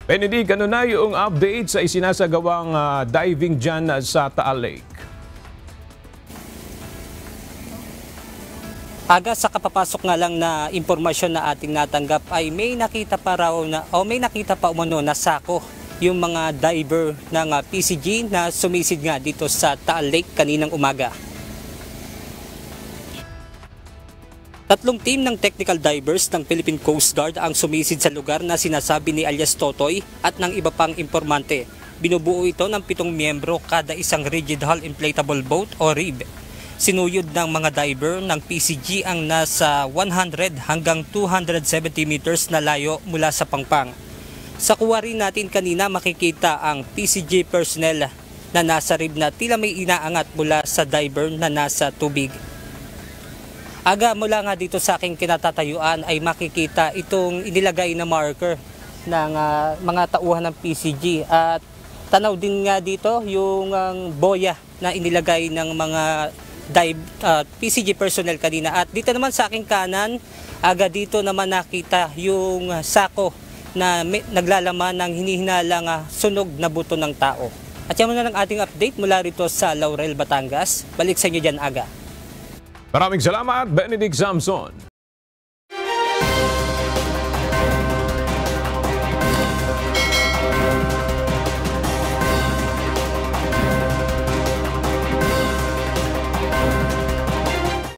Benedict, ano na yung update sa isinasagawang diving dyan sa Taal Lake? Aga sa kapapasok nga lang na impormasyon na ating natanggap ay may nakita pa raw na may nakita pa umano na sako yung mga diver ng PCG na sumisid nga dito sa Taal Lake kaninang umaga. Tatlong team ng technical divers ng Philippine Coast Guard ang sumisid sa lugar na sinasabi ni alias Totoy at ng iba pang impormante. Binubuo ito ng 7 miyembro kada isang rigid hull inflatable boat o RIB. Sinuyod ng mga diver ng PCG ang nasa 100 hanggang 270 meters na layo mula sa Pangpang. Sa kuha rin natin kanina makikita ang PCG personnel na nasa RIB na tila may inaangat mula sa diver na nasa tubig. Aga mula nga dito sa aking kinatatayuan ay makikita itong inilagay na marker ng mga tauhan ng PCG at tanaw din nga dito yung boya na inilagay ng mga PCG personnel kanina. At dito naman sa aking kanan, aga dito naman nakita yung sako na naglalaman ng hinihinalang sunog na buto ng tao. At yan muna ng ating update mula rito sa Laurel, Batangas. Balik sa inyo dyan, Aga. Maraming salamat, Benedict Samson.